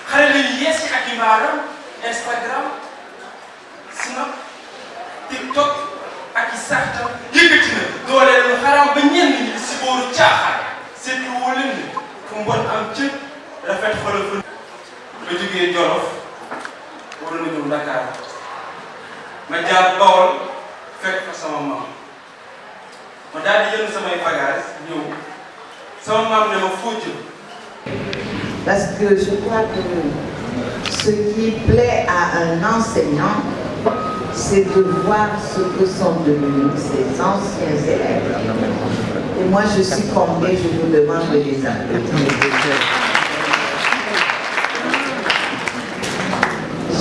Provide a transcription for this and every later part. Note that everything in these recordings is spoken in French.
xale la yees ci ak i mbaaram Instagram Snap TikTok ak i sartam yëkkati na dooleel lu xaraam ba ñenn ñi si booru caaxaan seetlu woo leen ni fu mbon am cër rafet xoolal fa la jógee Jolof waroon na ñëw Dakar ma jaar Bawol fekk fa sama maam ma daal di jënd samay bagages ñëw sama maam ne ma foo jëm. Parce que je crois que ce qui plaît à un enseignant, c'est de voir ce que sont devenus ses anciens élèves. Et moi, je suis comblée, je vous demande de les applaudir.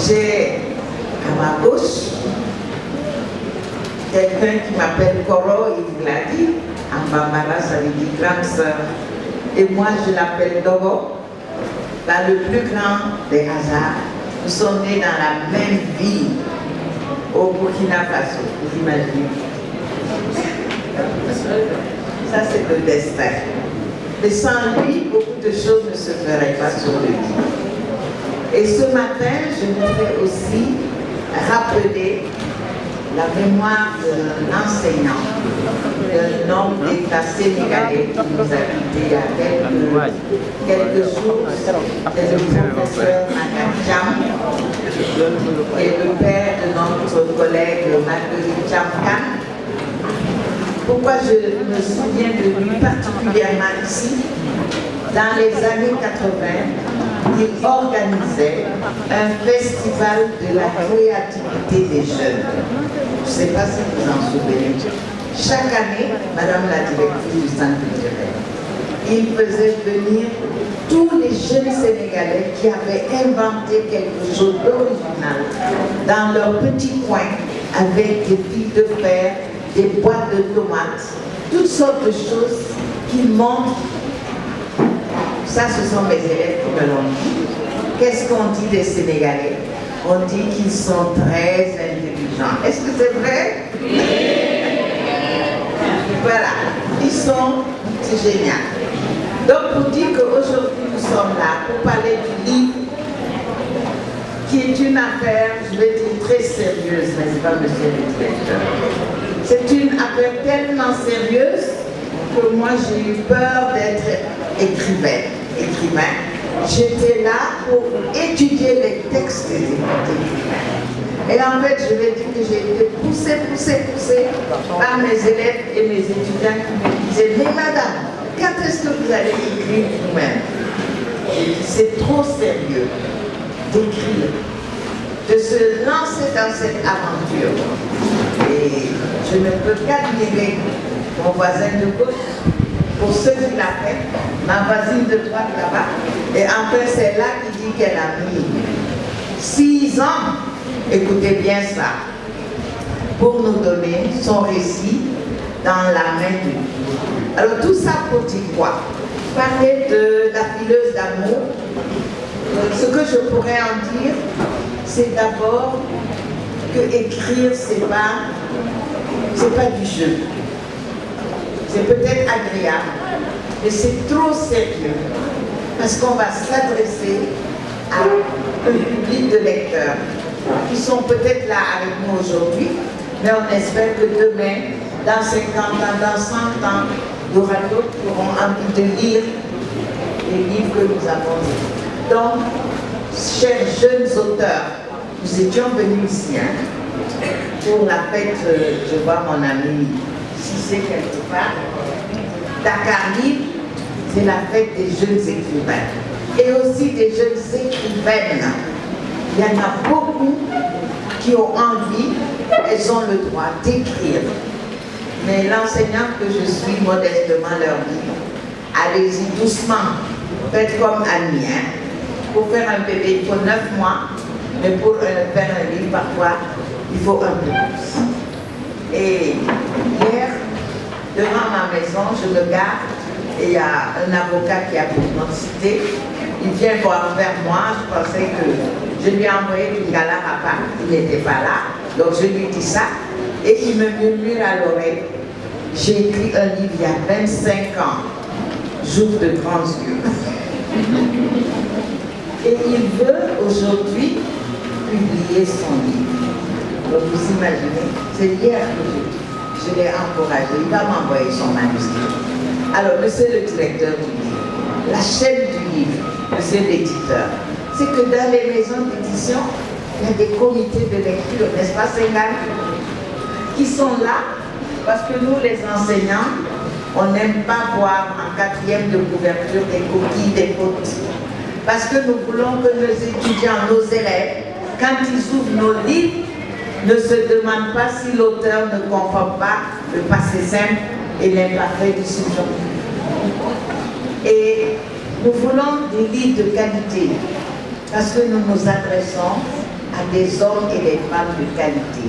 J'ai à ma gauche quelqu'un qui m'appelle Koro, il vous l'a dit. En Bambara, ça veut dire grande sœur. Et moi, je l'appelle Dogo. Dans le plus grand des hasards, nous sommes nés dans la même ville au Burkina Faso. Vous imaginez? Ça, c'est le destin. Mais sans lui, beaucoup de choses ne se feraient pas sur le lit. Et ce matin, je voudrais aussi rappeler la mémoire d'un enseignant, d'un homme d'État sénégalais qui nous a quittés il y a quelques jours. C'est le professeur Magadjam, qui est le père de notre collègue Marguerite Djamkan. Pourquoi je me souviens de lui particulièrement ici? Dans les années 80, il organisait un festival de la créativité des jeunes. Je ne sais pas si vous en souvenez. Chaque année, Madame la directrice du centre culturel, il faisait venir tous les jeunes Sénégalais qui avaient inventé quelque chose d'original dans leur petit coin avec des fils de fer, des boîtes de tomates, toutes sortes de choses qui montrent. Ça, ce sont mes élèves qui me l'ont dit. Qu'est-ce qu'on dit des Sénégalais? On dit qu'ils sont très intelligents. Est-ce que c'est vrai? Oui. Voilà, ils sont, c'est génial. Donc pour dire qu'aujourd'hui nous sommes là pour parler du livre qui est une affaire, je vais dire, très sérieuse, n'est-ce pas, monsieur le directeur? C'est une affaire tellement sérieuse que moi j'ai eu peur d'être écrivain. J'étais là pour étudier les textes des écrivains. Et en fait, je vais dire que j'ai été poussée par mes élèves et mes étudiants qui me disaient: mais madame, quand est-ce que vous allez écrire vous-même? J'ai dit: c'est trop sérieux d'écrire, de se lancer dans cette aventure. Et je ne peux qu'admirer mon voisin de gauche pour ce qu'il a fait, ma voisine de droite là-bas. Et enfin, c'est là qui dit qu'elle a mis 6 ans, écoutez bien ça, pour nous donner son récit dans la main de Dieu. Alors tout ça pour dire quoi? Parler de la fileuse d'amour. Ce que je pourrais en dire, c'est d'abord que écrire, c'est pas du jeu. C'est peut-être agréable, mais c'est trop sérieux, parce qu'on va s'adresser à un public de lecteurs qui sont peut-être là avec nous aujourd'hui, mais on espère que demain, dans 50 ans, dans 100 ans, il y aura d'autres qui auront envie de lire les livres que nous avons lus. Donc, chers jeunes auteurs, nous étions venus ici pour la fête, je vois mon ami Cissé quelque part. Dakar Livre, c'est la fête des jeunes écrivains et aussi des jeunes écrivaines. Il y en a beaucoup qui ont envie, elles ont le droit d'écrire. Mais l'enseignante que je suis modestement leur dit: allez-y doucement, faites comme Annie. Pour faire un bébé, il faut 9 mois, mais pour faire un livre, parfois, il faut un peu plus. Et hier, devant ma maison, je me garde et il y a un avocat qui a pour cité. Il vient voir vers moi, je pensais que je lui ai envoyé une galère à part, il n'était pas là, donc je lui dis ça, et il me murmure à l'oreille: j'ai écrit un livre il y a 25 ans, j'ouvre de grands yeux. Et il veut aujourd'hui publier son livre. Donc vous imaginez, c'est hier que je l'ai encouragé, il va m'envoyer son manuscrit. Alors, monsieur le directeur du livre, la chaîne du livre, monsieur l'éditeur, c'est que dans les maisons d'édition, il y a des comités de lecture, n'est-ce pas, Senghane, qui sont là parce que nous, les enseignants, on n'aime pas voir en quatrième de couverture des coquilles, des fautes. Parce que nous voulons que nos étudiants, nos élèves, quand ils ouvrent nos livres, ne se demandent pas si l'auteur ne confond pas le passé simple et l'imparfait du subjonctif. Et nous voulons des livres de qualité parce que nous nous adressons à des hommes et des femmes de qualité.